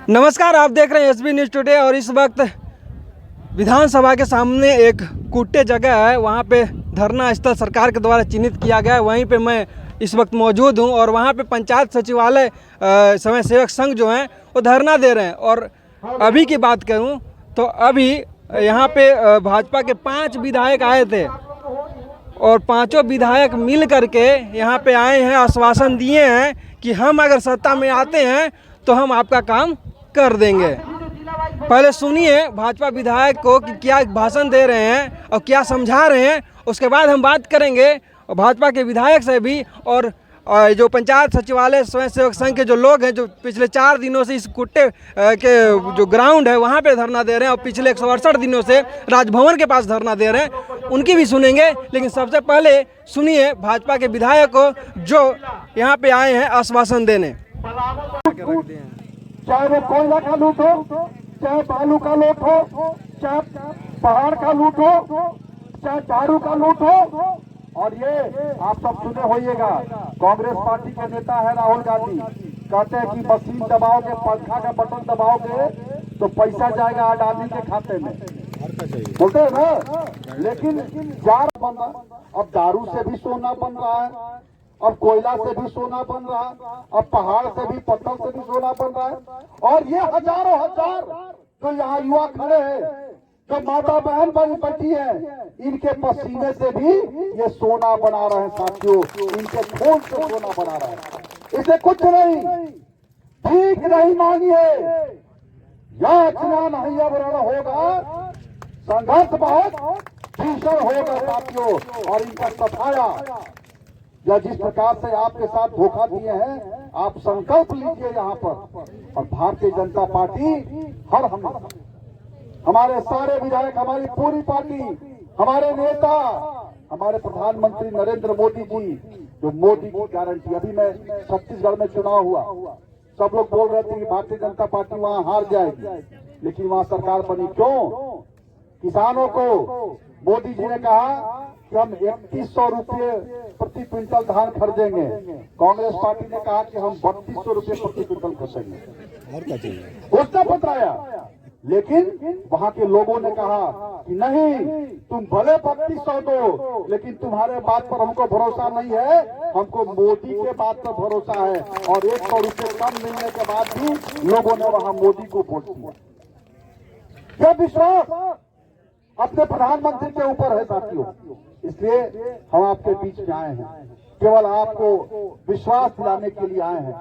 नमस्कार, आप देख रहे हैं एसबी न्यूज़ टुडे। और इस वक्त विधानसभा के सामने एक कुट्टे जगह है, वहाँ पे धरना स्थल सरकार के द्वारा चिन्हित किया गया है। वहीं पे मैं इस वक्त मौजूद हूँ और वहाँ पे पंचायत सचिवालय स्वयं सेवक संघ जो हैं वो धरना दे रहे हैं। और अभी की बात करूँ तो अभी यहाँ पे भाजपा के 5 विधायक आए थे और पांचों विधायक मिल करके यहाँ पे आए हैं, आश्वासन दिए हैं कि हम अगर सत्ता में आते हैं तो हम आपका काम कर देंगे। पहले सुनिए भाजपा विधायक को कि क्या भाषण दे रहे हैं और क्या समझा रहे हैं, उसके बाद हम बात करेंगे भाजपा के विधायक से भी और जो पंचायत सचिवालय स्वयं सेवक संघ के जो लोग हैं जो पिछले 4 दिनों से इस कुट्टे के जो ग्राउंड है वहाँ पे धरना दे रहे हैं और पिछले 168 दिनों से राजभवन के पास धरना दे रहे हैं, उनकी भी सुनेंगे। लेकिन सबसे पहले सुनिए भाजपा के विधायक को जो यहाँ पे आए हैं आश्वासन देने। चाहे वो कोयला का लूट हो, चाहे बालू का लूट हो, चाहे पहाड़ का लूट हो, चाहे दारू का लूट हो। और ये आप सब सुने होइएगा, कांग्रेस पार्टी के नेता है राहुल गांधी, कहते हैं कि मशीन दबाओगे, पंखा का बटन दबाओगे तो पैसा जाएगा अडानी के खाते में, बोलते हैं ना। लेकिन जार बन रहा, अब दारू से भी सोना बन रहा है, अब कोयला से भी सोना बन रहा है, अब पहाड़ से भी, पत्थर से भी सोना बन रहा है। और ये हजारों हजार जो यहाँ युवा खड़े हैं, जो माता बहन बन बैठी है, इनके पसीने से भी ये सोना बना रहे हैं साथियों, इनके खून से सोना बना रहे हैं। इसे कुछ नहीं, भीख नहीं मांगिए, याचना नहीं वर्ण होगा, संघर्ष बहुत भीषण होगा साथियों। और इनका सफाया या जिस प्रकार से आपके साथ धोखा दिए हैं, आप संकल्प लीजिए यहाँ पर। और भारतीय जनता पार्टी हर हमारे सारे विधायक, हमारी पूरी पार्टी, हमारे नेता, हमारे प्रधानमंत्री नरेंद्र मोदी जी, जो मोदी की गारंटी, अभी मैं छत्तीसगढ़ में चुनाव हुआ, सब लोग बोल रहे थे कि भारतीय जनता पार्टी वहां हार जाएगी, लेकिन वहां सरकार बनी। क्यों? किसानों को मोदी जी ने कहा कि हम 3100 रुपये प्रति क्विंटल धान खरीदेंगे, कांग्रेस पार्टी ने कहा कि हम 3200 रुपये प्रति क्विंटल खरीदेंगे, उसने बताया। लेकिन वहां के लोगों ने कहा कि नहीं, तुम भले 3200 दो, लेकिन तुम्हारे बात पर हमको भरोसा नहीं है, हमको मोदी के बात पर भरोसा है। और 100 रुपये कम मिलने के बाद भी लोगों ने वहां मोदी को वोट दिया। यह विश्वास अपने प्रधानमंत्री के ऊपर है साथियों, इसलिए हम आपके बीच में आए हैं, केवल आपको विश्वास दिलाने के लिए आए हैं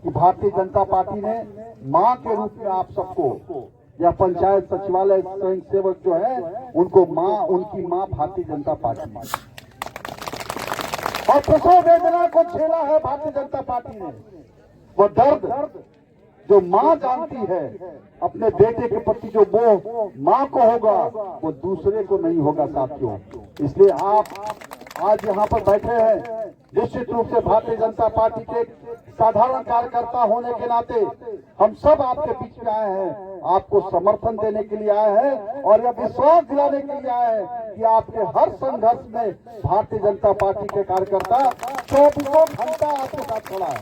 कि भारतीय जनता पार्टी ने मां के रूप में आप सबको, या पंचायत सचिवालय स्वयं सेवक जो है उनको मां, उनकी मां भारतीय जनता पार्टी है। और प्रसव वेदना को झेला है भारतीय जनता पार्टी ने, वो दर्द जो मां जानती है अपने बेटे के प्रति, जो वो मां को होगा वो दूसरे को नहीं होगा साथियों। इसलिए आप आज यहाँ पर बैठे हैं, निश्चित रूप से भारतीय जनता पार्टी के साधारण कार्यकर्ता होने के नाते हम सब आपके बीच में आए हैं, आपको समर्थन देने के लिए आए हैं और यह विश्वास दिलाने के लिए आए हैं कि आपके हर संघर्ष में भारतीय जनता पार्टी के कार्यकर्ता 24 घंटा आपके साथ खड़ा है।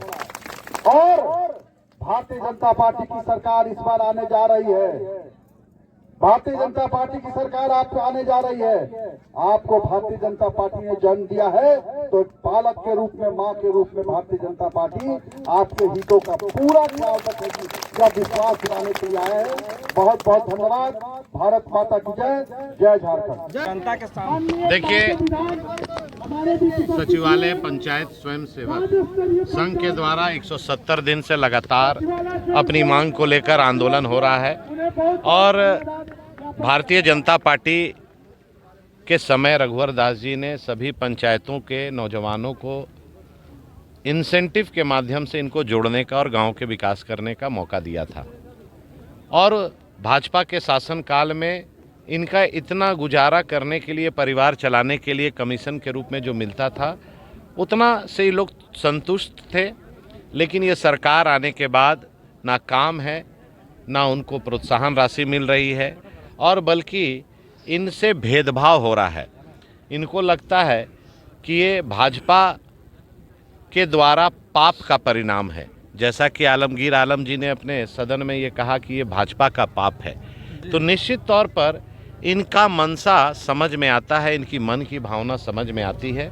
और भारतीय जनता पार्टी की सरकार इस बार आने जा रही है, भारतीय जनता पार्टी की सरकार आपको आने जा रही है। आपको भारतीय जनता पार्टी ने जन्म दिया है तो पालक के रूप में, मां के रूप में भारतीय जनता पार्टी आपके हितों का पूरा ख्याल रखेगी, यह विश्वास दिलाने के लिए आए हैं। बहुत बहुत धन्यवाद। भारत माता की जय, जय झारखंड। जनता के सामने देखिए, सचिवालय पंचायत स्वयं सेवक संघ के द्वारा 170 दिन से लगातार अपनी मांग को लेकर आंदोलन हो रहा है। और भारतीय जनता पार्टी के समय रघुवर दास जी ने सभी पंचायतों के नौजवानों को इंसेंटिव के माध्यम से इनको जोड़ने का और गांव के विकास करने का मौका दिया था। और भाजपा के शासनकाल में इनका इतना गुजारा करने के लिए, परिवार चलाने के लिए कमीशन के रूप में जो मिलता था, उतना से ही लोग संतुष्ट थे। लेकिन ये सरकार आने के बाद ना काम है, ना उनको प्रोत्साहन राशि मिल रही है, और बल्कि इनसे भेदभाव हो रहा है। इनको लगता है कि ये भाजपा के द्वारा पाप का परिणाम है। जैसा कि आलमगीर आलम जी ने अपने सदन में ये कहा कि ये भाजपा का पाप है, तो निश्चित तौर पर इनका मनसा समझ में आता है, इनकी मन की भावना समझ में आती है।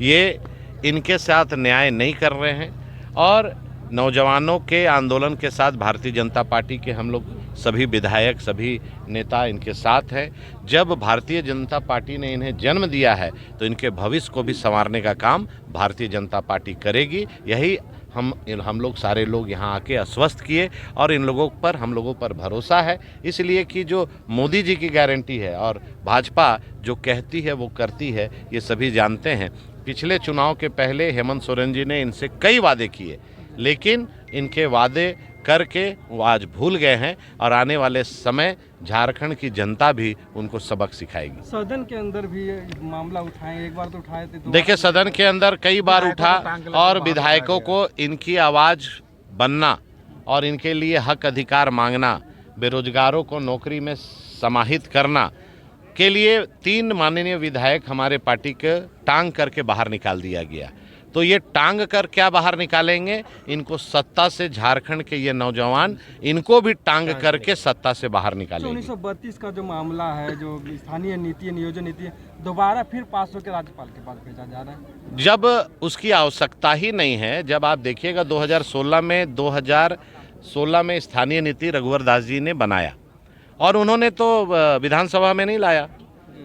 ये इनके साथ न्याय नहीं कर रहे हैं और नौजवानों के आंदोलन के साथ भारतीय जनता पार्टी के हम लोग सभी विधायक, सभी नेता इनके साथ हैं। जब भारतीय जनता पार्टी ने इन्हें जन्म दिया है तो इनके भविष्य को भी संवारने का काम भारतीय जनता पार्टी करेगी। यही हम लोग सारे लोग यहाँ आके आश्वस्त किए और इन लोगों पर हम लोगों पर भरोसा है, इसलिए कि जो मोदी जी की गारंटी है और भाजपा जो कहती है वो करती है, ये सभी जानते हैं। पिछले चुनाव के पहले हेमंत सोरेन जी ने इनसे कई वादे किए, लेकिन इनके वादे करके वो आज भूल गए हैं और आने वाले समय झारखंड की जनता भी उनको सबक सिखाएगी। सदन के अंदर भी ये मामला उठाए, एक बार तो उठाए थे, देखिए सदन के अंदर कई बार उठा और विधायकों को इनकी आवाज़ बनना और इनके लिए हक अधिकार मांगना, बेरोजगारों को नौकरी में समाहित करना के लिए 3 माननीय विधायक हमारे पार्टी के टांग करके बाहर निकाल दिया गया। तो ये टांग कर क्या बाहर निकालेंगे, इनको सत्ता से झारखंड के ये नौजवान इनको भी टांग करके सत्ता से बाहर निकालेंगे। 1932 का जो मामला है, जो स्थानीय नीति, नियोजन नीति, दोबारा फिर पास होकर राज्यपाल के पास भेजा जा रहा है जब उसकी आवश्यकता ही नहीं है। जब आप देखिएगा 2016 में स्थानीय नीति रघुवर दास जी ने बनाया और उन्होंने तो विधानसभा में नहीं लाया,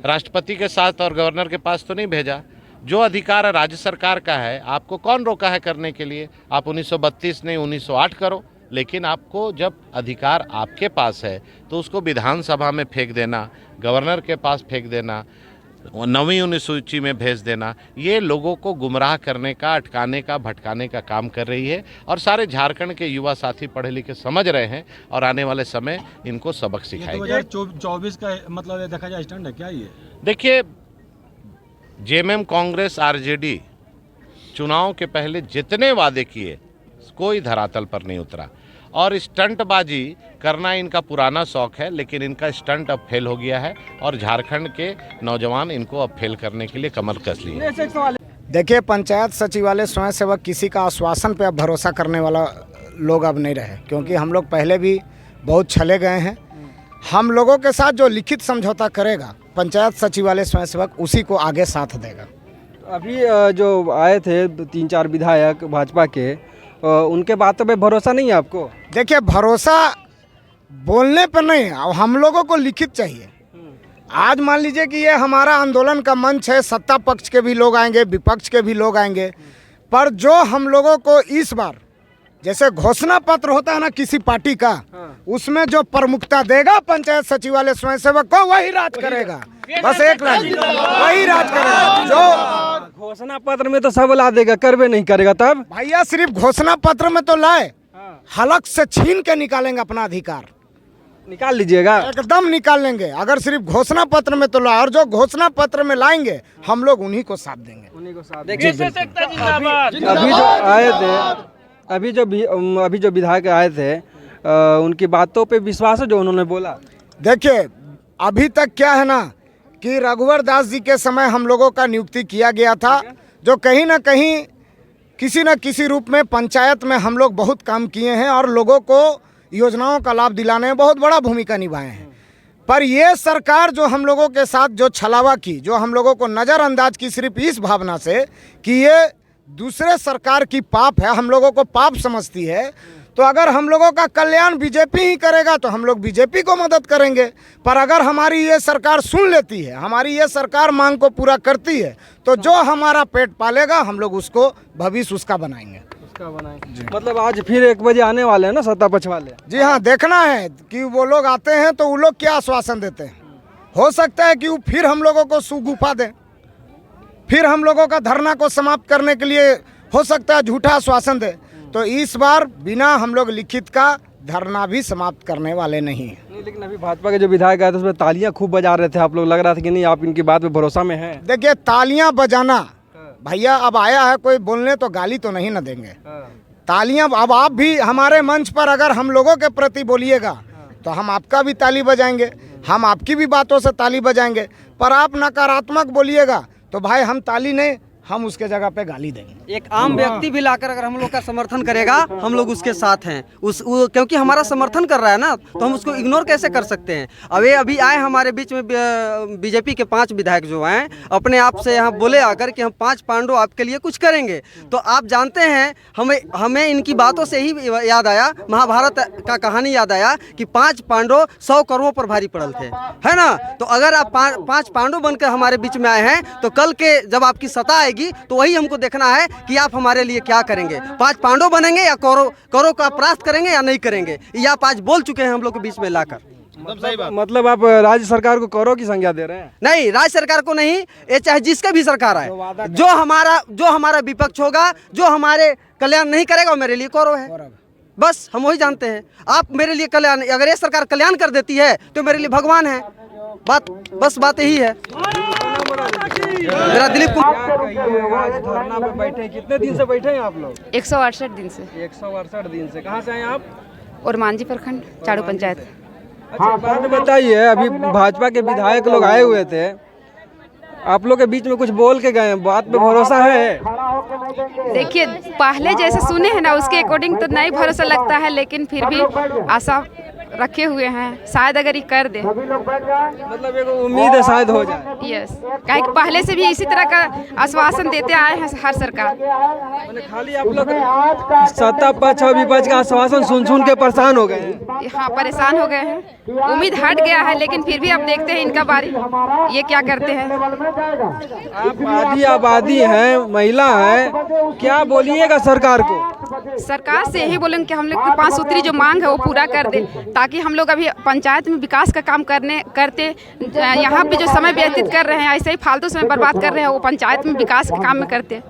राष्ट्रपति के साथ और गवर्नर के पास तो नहीं भेजा। जो अधिकार राज्य सरकार का है, आपको कौन रोका है करने के लिए? आप 1932 नहीं 1908 करो, लेकिन आपको जब अधिकार आपके पास है तो उसको विधानसभा में फेंक देना, गवर्नर के पास फेंक देना, 9वीं अनुसूची में भेज देना, ये लोगों को गुमराह करने का, अटकाने का, भटकाने का काम कर रही है। और सारे झारखंड के युवा साथी पढ़े लिखे समझ रहे हैं और आने वाले समय इनको सबक सिखाएंगे। 2024 का मतलब देखा जाए स्टैंड है क्या ये? देखिए, जेएमएम, कांग्रेस, आरजेडी चुनाव के पहले जितने वादे किए कोई धरातल पर नहीं उतरा और स्टंटबाजी करना इनका पुराना शौक है, लेकिन इनका स्टंट अब फेल हो गया है और झारखंड के नौजवान इनको अब फेल करने के लिए कमर कस लिए। देखिए, पंचायत सचिवालय स्वयं सेवक किसी का आश्वासन पे अब भरोसा करने वाला लोग अब नहीं रहे, क्योंकि हम लोग पहले भी बहुत छले गए हैं। हम लोगों के साथ जो लिखित समझौता करेगा पंचायत सचिवालय स्वयं सेवक, उसी को आगे साथ देगा। अभी जो आए थे 3-4 विधायक भाजपा के, उनके बातों पे भरोसा नहीं है आपको? देखिए, भरोसा बोलने पर नहीं, हम लोगों को लिखित चाहिए। आज मान लीजिए कि ये हमारा आंदोलन का मंच है, सत्ता पक्ष के भी लोग आएंगे, विपक्ष के भी लोग आएंगे, पर जो हम लोगों को इस बार जैसे घोषणा पत्र होता है ना किसी पार्टी का, उसमें जो प्रमुखता देगा पंचायत सचिवालय स्वयं सेवक को, वही राज करेगा। बस एक राज, वही राज करेगा। जो घोषणा पत्र में तो सब ला देगा, करवे नहीं करेगा तब भैया सिर्फ घोषणा पत्र में तो लाए, हलक से छीन के निकालेंगे अपना अधिकार, निकाल लीजिएगा, एकदम निकाल लेंगे। अगर सिर्फ घोषणा पत्र में तो लाए, और जो घोषणा पत्र में लाएंगे हम लोग उन्हीं को साथ देंगे, उन्हीं को साथ देंगे। अभी जो विधायक आए थे, उनकी बातों पे विश्वास है जो उन्होंने बोला? देखिए, अभी तक क्या है ना कि रघुवर दास जी के समय हम लोगों का नियुक्ति किया गया था, जो कहीं ना कहीं किसी न किसी रूप में पंचायत में हम लोग बहुत काम किए हैं और लोगों को योजनाओं का लाभ दिलाने में बहुत बड़ा भूमिका निभाए हैं। पर ये सरकार जो हम लोगों के साथ जो छलावा की, जो हम लोगों को नज़रअंदाज की सिर्फ इस भावना से कि ये दूसरे सरकार की पाप है, हम लोगों को पाप समझती है, तो अगर हम लोगों का कल्याण बीजेपी ही करेगा तो हम लोग बीजेपी को मदद करेंगे। पर अगर हमारी ये सरकार सुन लेती है, हमारी ये सरकार मांग को पूरा करती है, तो जो हमारा पेट पालेगा हम लोग उसको भविष्य उसका बनाएंगे। मतलब आज फिर 1 बजे आने वाले हैं ना सत्ता पक्ष वाले? जी हाँ, देखना है कि वो लोग आते हैं तो वो लोग क्या आश्वासन देते हैं। हो सकता है कि वो फिर हम लोगों को सुगुफा दें, फिर हम लोगों का धरना को समाप्त करने के लिए हो सकता है झूठा आश्वासन दे। तो इस बार बिना हम लोग लिखित का धरना भी समाप्त करने वाले नहीं हैं। लेकिन अभी भाजपा के जो विधायक आए थे उसमें तालियां खूब बजा रहे थे, आप लोग लग रहा था कि नहीं आप इनकी बात पे भरोसा में हैं? देखिए, तालियां बजाना भैया, अब आया है कोई बोलने तो गाली तो नहीं न देंगे। तालियां अब आप भी हमारे मंच पर अगर हम लोगों के प्रति बोलिएगा तो हम आपका भी ताली बजाएंगे, हम आपकी भी बातों से ताली बजाएंगे। पर आप नकारात्मक बोलिएगा तो भाई हम ताली नहीं, हम उसके जगह पे गाली देंगे। एक आम व्यक्ति भी लाकर अगर हम लोग का समर्थन करेगा हम लोग उसके साथ हैं। क्योंकि हमारा समर्थन कर रहा है ना, तो हम उसको इग्नोर कैसे कर सकते हैं। अभी आए हमारे बीच में बीजेपी के 5 विधायक जो हैं, अपने आप से यहाँ बोले आकर कि हम 5 पांडव आपके लिए कुछ करेंगे। तो आप जानते हैं हमें इनकी बातों से ही याद आया, महाभारत का कहानी याद आया कि 5 पांडव 100 कौरवों पर भारी पड़ल थे, है ना। तो अगर आप 5 पांडव बनकर हमारे बीच में आए हैं, तो कल के जब आपकी सत्ता आएगी तो वही हमको देखना है कि आप हमारे लिए क्या करेंगे। 5 पांडव बनेंगे या कौरव का परास्त करेंगे या नहीं करेंगे, ये आप आज बोल चुके हैं हम लोग के बीच में लाकर। मतलब आप राज्य सरकार को कौरव की संज्ञा दे रहे हैं? नहीं, राज्य सरकार को नहीं, ये चाहे जिसका भी सरकार आए, जो हमारा विपक्ष होगा, जो हमारे कल्याण नहीं करेगा वो मेरे लिए कौरव है। बस हम वही जानते हैं। आप मेरे लिए कल्याण, अगर ये सरकार कल्याण कर देती है तो मेरे लिए भगवान है। बात यही है। मेरा दिलीप आज धरना पे बैठे हैं, कितने दिन से बैठे हैं आप लोग? 168 दिन से। 168 दिन से। कहाँ से आए आप? और मांझी प्रखंड, चाड़ू पंचायत। अच्छा, बात बताइए, अभी भाजपा के विधायक लोग आए हुए थे, आप लोग के बीच में कुछ बोल के गए, बात पे भरोसा है? देखिए, पहले जैसे सुने हैं ना, उसके अकॉर्डिंग तो नहीं भरोसा लगता है, लेकिन फिर भी आशा रखे हुए हैं, शायद अगर ये कर दे। मतलब एक उम्मीद है शायद हो जाए। यस, काहे कि पहले से भी इसी तरह का आश्वासन देते आए हैं हर सरकार। खाली आप लोग सत्ता पक्ष और विपक्ष का आश्वासन सुन के परेशान हो गए हैं। हाँ, परेशान हो गए हैं, उम्मीद हट गया है, लेकिन फिर भी अब देखते हैं इनका बारी, ये क्या करते हैं। आप आधी आबादी हैं, महिला हैं, क्या बोलिएगा सरकार को? सरकार से यही बोलेंगे कि हम लोग की 5 सूत्री जो मांग है वो पूरा कर दे, ताकि हम लोग अभी पंचायत में विकास का काम करते यहाँ पे जो समय व्यतीत कर रहे हैं, ऐसे ही फालतू समय बर्बाद कर रहे हैं, वो पंचायत में विकास के काम में करते।